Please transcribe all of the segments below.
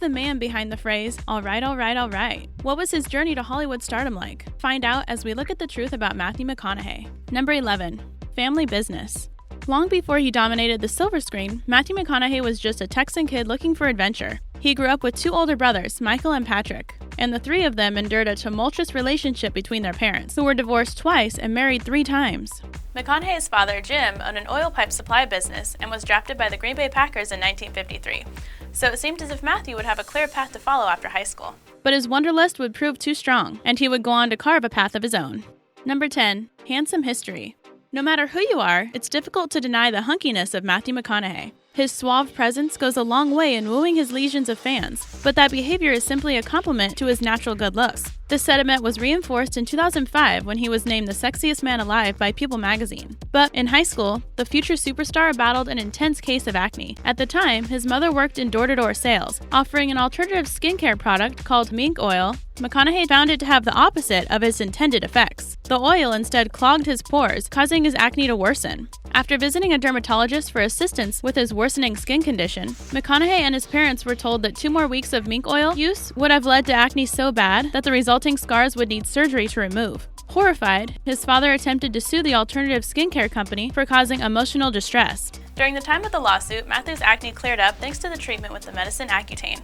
the man behind the phrase, "all right, all right, all right"? What was his journey to Hollywood stardom like? Find out as we look at the truth about Matthew McConaughey. Number 11. Family business. Long before he dominated the silver screen, Matthew McConaughey was just a Texan kid looking for adventure. He grew up with two older brothers, Michael and Patrick, and the three of them endured a tumultuous relationship between their parents, who were divorced twice and married 3 times. McConaughey's father, Jim, owned an oil pipe supply business and was drafted by the Green Bay Packers in 1953, so it seemed as if Matthew would have a clear path to follow after high school. But his wanderlust would prove too strong, and he would go on to carve a path of his own. Number 10. Handsome history. No matter who you are, it's difficult to deny the hunkiness of Matthew McConaughey. His suave presence goes a long way in wooing his legions of fans, but that behavior is simply a compliment to his natural good looks. This sentiment was reinforced in 2005 when he was named the Sexiest Man Alive by People magazine. But in high school, the future superstar battled an intense case of acne. At the time, his mother worked in door-to-door sales, offering an alternative skincare product called MINK oil. McConaughey found it to have the opposite of its intended effects. The oil instead clogged his pores, causing his acne to worsen. After visiting a dermatologist for assistance with his worsening skin condition, McConaughey and his parents were told that 2 more weeks of MINK oil use would have led to acne so bad that the resulting scars would need surgery to remove. Horrified, his father attempted to sue the alternative skincare company for causing emotional distress. During the time of the lawsuit, Matthew's acne cleared up thanks to the treatment with the medicine Accutane.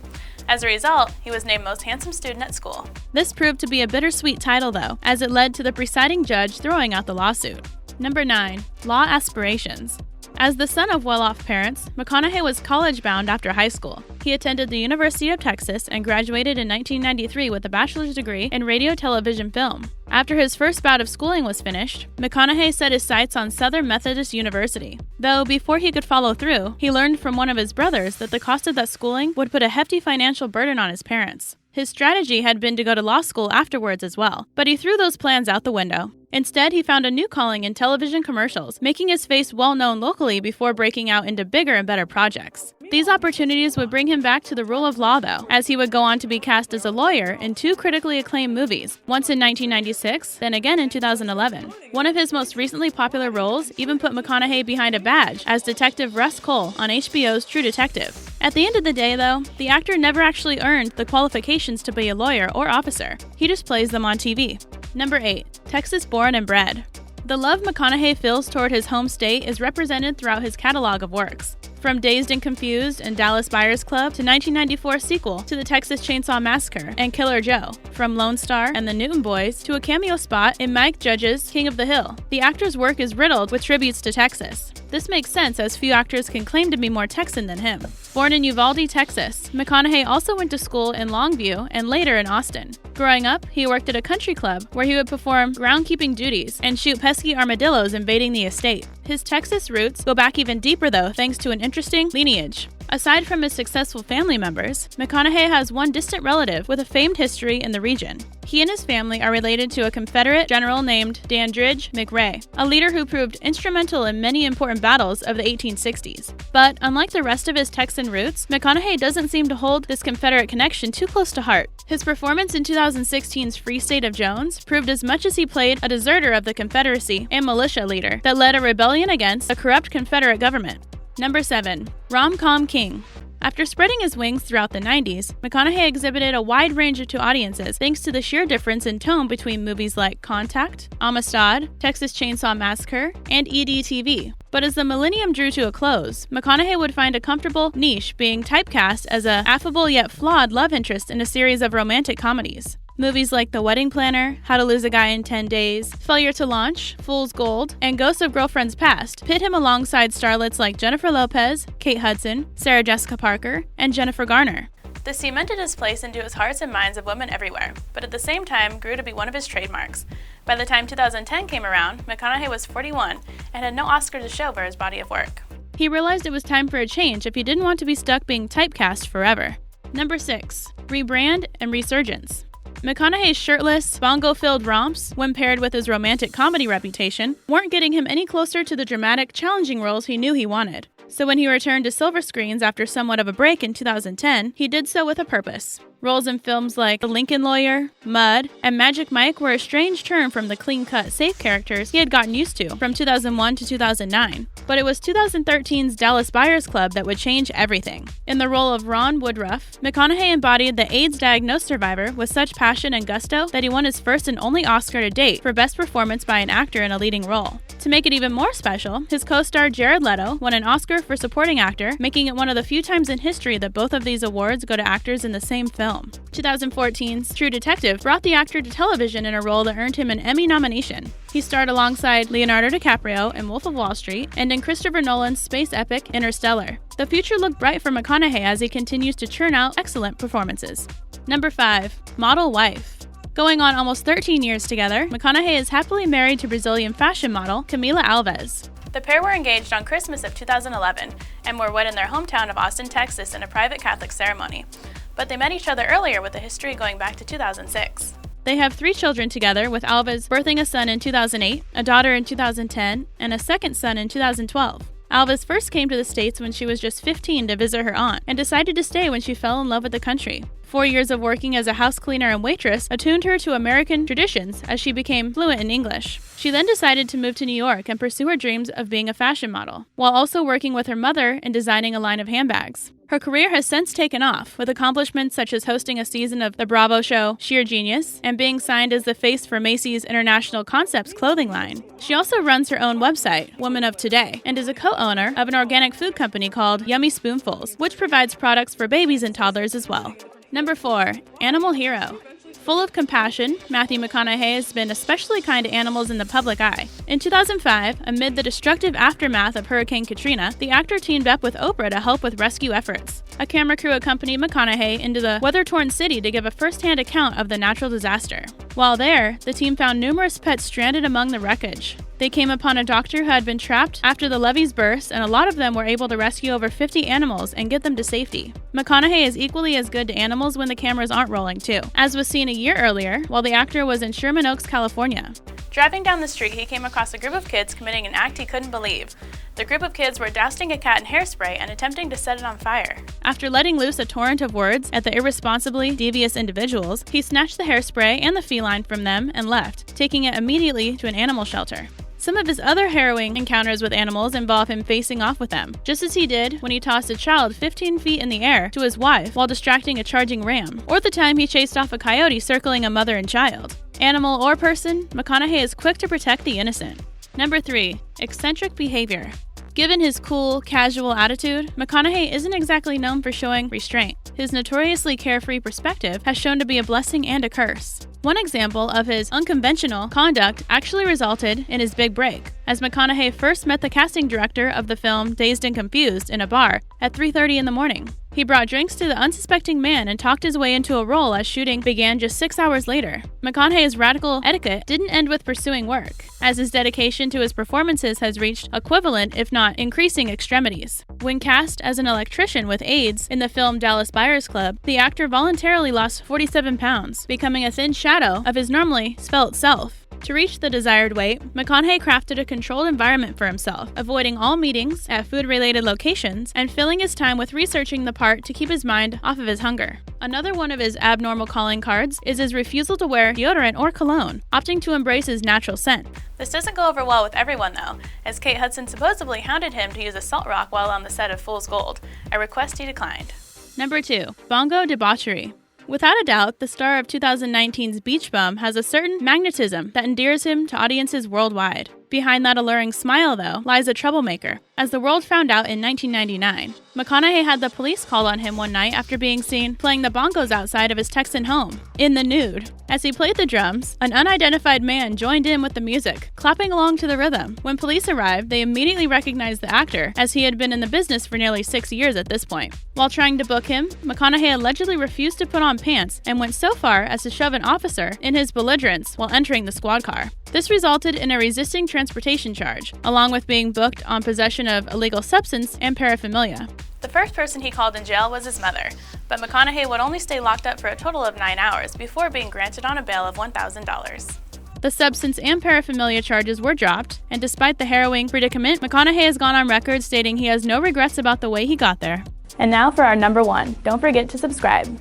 As a result, he was named most handsome student at school. This proved to be a bittersweet title though, as it led to the presiding judge throwing out the lawsuit. Number 9. Law aspirations. As the son of well-off parents, McConaughey was college-bound after high school. He attended the University of Texas and graduated in 1993 with a bachelor's degree in radio, television, film. After his first bout of schooling was finished, McConaughey set his sights on Southern Methodist University. Though before he could follow through, he learned from one of his brothers that the cost of that schooling would put a hefty financial burden on his parents. His strategy had been to go to law school afterwards as well, but he threw those plans out the window. Instead, he found a new calling in television commercials, making his face well known locally before breaking out into bigger and better projects. These opportunities would bring him back to the rule of law though, as he would go on to be cast as a lawyer in 2 critically acclaimed movies, once in 1996, then again in 2011. One of his most recently popular roles even put McConaughey behind a badge as Detective Russ Cole on HBO's True Detective. At the end of the day though, the actor never actually earned the qualifications to be a lawyer or officer. He just plays them on TV. Number 8. Texas born and bred. The love McConaughey feels toward his home state is represented throughout his catalog of works. From Dazed and Confused and Dallas Buyers Club to 1994's sequel to the Texas Chainsaw Massacre and Killer Joe, from Lone Star and the Newton Boys to a cameo spot in Mike Judge's King of the Hill, the actor's work is riddled with tributes to Texas. This makes sense as few actors can claim to be more Texan than him. Born in Uvalde, Texas, McConaughey also went to school in Longview and later in Austin. Growing up, he worked at a country club where he would perform groundskeeping duties and shoot pesky armadillos invading the estate. His Texas roots go back even deeper though, thanks to an interesting lineage. Aside from his successful family members, McConaughey has one distant relative with a famed history in the region. He and his family are related to a Confederate general named Dandridge McRae, a leader who proved instrumental in many important battles of the 1860s. But unlike the rest of his Texan roots, McConaughey doesn't seem to hold this Confederate connection too close to heart. His performance in 2016's Free State of Jones proved as much as he played a deserter of the Confederacy and militia leader that led a rebellion against a corrupt Confederate government. Number 7. Rom-com king. After spreading his wings throughout the 90s, McConaughey exhibited a wide range to audiences thanks to the sheer difference in tone between movies like Contact, Amistad, Texas Chainsaw Massacre, and EDTV. But as the millennium drew to a close, McConaughey would find a comfortable niche being typecast as a affable yet flawed love interest in a series of romantic comedies. Movies like The Wedding Planner, How to Lose a Guy in 10 Days, Failure to Launch, Fool's Gold, and Ghosts of Girlfriends Past pit him alongside starlets like Jennifer Lopez, Kate Hudson, Sarah Jessica Parker, and Jennifer Garner. This cemented his place into his hearts and minds of women everywhere, but at the same time grew to be one of his trademarks. By the time 2010 came around, McConaughey was 41 and had no Oscar to show for his body of work. He realized it was time for a change if he didn't want to be stuck being typecast forever. Number 6. Rebrand and resurgence. McConaughey's shirtless, bongo-filled romps, when paired with his romantic comedy reputation, weren't getting him any closer to the dramatic, challenging roles he knew he wanted. So when he returned to silver screens after somewhat of a break in 2010, he did so with a purpose. Roles in films like The Lincoln Lawyer, Mud, and Magic Mike were a strange turn from the clean-cut, safe characters he had gotten used to from 2001 to 2009. But it was 2013's Dallas Buyers Club that would change everything. In the role of Ron Woodruff, McConaughey embodied the AIDS-diagnosed survivor with such passion and gusto that he won his first and only Oscar to date for Best Performance by an Actor in a Leading Role. To make it even more special, his co-star Jared Leto won an Oscar for Supporting Actor, making it one of the few times in history that both of these awards go to actors in the same film. 2014's True Detective brought the actor to television in a role that earned him an Emmy nomination. He starred alongside Leonardo DiCaprio in Wolf of Wall Street and in Christopher Nolan's space epic Interstellar. The future looked bright for McConaughey as he continues to churn out excellent performances. Number 5. Model Wife. Going on almost 13 years together, McConaughey is happily married to Brazilian fashion model Camila Alves. The pair were engaged on Christmas of 2011 and were wed in their hometown of Austin, Texas in a private Catholic ceremony. But they met each other earlier with a history going back to 2006. They have 3 children together, with Alves birthing a son in 2008, a daughter in 2010, and a second son in 2012. Alves first came to the States when she was just 15 to visit her aunt, and decided to stay when she fell in love with the country. 4 years of working as a house cleaner and waitress attuned her to American traditions as she became fluent in English. She then decided to move to New York and pursue her dreams of being a fashion model, while also working with her mother in designing a line of handbags. Her career has since taken off, with accomplishments such as hosting a season of the Bravo show Sheer Genius and being signed as the face for Macy's International Concepts clothing line. She also runs her own website, Woman of Today, and is a co-owner of an organic food company called Yummy Spoonfuls, which provides products for babies and toddlers as well. Number 4. Animal Hero. Full of compassion, Matthew McConaughey has been especially kind to animals in the public eye. In 2005, amid the destructive aftermath of Hurricane Katrina, the actor teamed up with Oprah to help with rescue efforts. A camera crew accompanied McConaughey into the weather-torn city to give a first-hand account of the natural disaster. While there, the team found numerous pets stranded among the wreckage. They came upon a doctor who had been trapped after the levees burst, and a lot of them were able to rescue over 50 animals and get them to safety. McConaughey is equally as good to animals when the cameras aren't rolling too, as was seen a year earlier while the actor was in Sherman Oaks, California. Driving down the street, he came across a group of kids committing an act he couldn't believe. The group of kids were dousing a cat in hairspray and attempting to set it on fire. After letting loose a torrent of words at the irresponsibly devious individuals, he snatched the hairspray and the feline from them and left, taking it immediately to an animal shelter. Some of his other harrowing encounters with animals involve him facing off with them, just as he did when he tossed a child 15 feet in the air to his wife while distracting a charging ram, or the time he chased off a coyote circling a mother and child. Animal or person, McConaughey is quick to protect the innocent. Number 3. Eccentric behavior. Given his cool, casual attitude, McConaughey isn't exactly known for showing restraint. His notoriously carefree perspective has shown to be a blessing and a curse. One example of his unconventional conduct actually resulted in his big break, as McConaughey first met the casting director of the film Dazed and Confused in a bar at 3:30 in the morning. He brought drinks to the unsuspecting man and talked his way into a role as shooting began just 6 hours later. McConaughey's radical etiquette didn't end with pursuing work, as his dedication to his performances has reached equivalent, if not increasing, extremities. When cast as an electrician with AIDS in the film Dallas Buyers Club, the actor voluntarily lost 47 pounds, becoming a thin shadow of his normally svelte self. To reach the desired weight, McConaughey crafted a controlled environment for himself, avoiding all meetings at food-related locations and filling his time with researching the part to keep his mind off of his hunger. Another one of his abnormal calling cards is his refusal to wear deodorant or cologne, opting to embrace his natural scent. This doesn't go over well with everyone though, as Kate Hudson supposedly hounded him to use a salt rock while on the set of Fool's Gold, a request he declined. Number 2. Bongo debauchery. Without a doubt, the star of 2019's Beach Bum has a certain magnetism that endears him to audiences worldwide. Behind that alluring smile, though, lies a troublemaker. As the world found out in 1999, McConaughey had the police called on him one night after being seen playing the bongos outside of his Texan home, in the nude. As he played the drums, an unidentified man joined in with the music, clapping along to the rhythm. When police arrived, they immediately recognized the actor, as he had been in the business for nearly 6 years at this point. While trying to book him, McConaughey allegedly refused to put on pants and went so far as to shove an officer in his belligerence while entering the squad car. This resulted in a resisting transportation charge, along with being booked on possession of illegal substance and paraphernalia. The first person he called in jail was his mother, but McConaughey would only stay locked up for a total of 9 hours before being granted on a bail of $1,000. The substance and paraphernalia charges were dropped, and despite the harrowing predicament, McConaughey has gone on record stating he has no regrets about the way he got there. And now for our number 1. Don't forget to subscribe.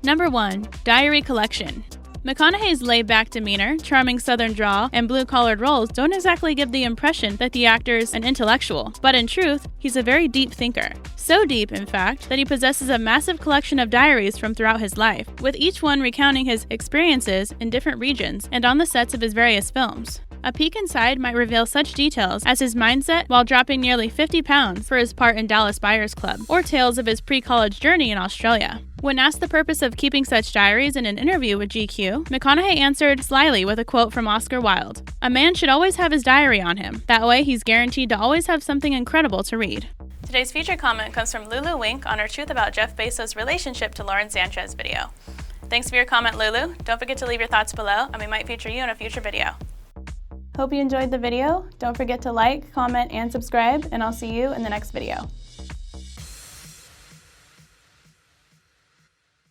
Number 1. Diary collection. McConaughey's laid-back demeanor, charming southern drawl, and blue-collared roles don't exactly give the impression that the actor's an intellectual, but in truth, he's a very deep thinker. So deep, in fact, that he possesses a massive collection of diaries from throughout his life, with each one recounting his experiences in different regions and on the sets of his various films. A peek inside might reveal such details as his mindset while dropping nearly 50 pounds for his part in Dallas Buyers Club, or tales of his pre-college journey in Australia. When asked the purpose of keeping such diaries in an interview with GQ, McConaughey answered slyly with a quote from Oscar Wilde: "A man should always have his diary on him. That way he's guaranteed to always have something incredible to read." Today's featured comment comes from Lulu Wink on her Truth About Jeff Bezos' relationship to Lauren Sanchez video. Thanks for your comment, Lulu. Don't forget to leave your thoughts below, and we might feature you in a future video. Hope you enjoyed the video. Don't forget to like, comment, and subscribe, and I'll see you in the next video.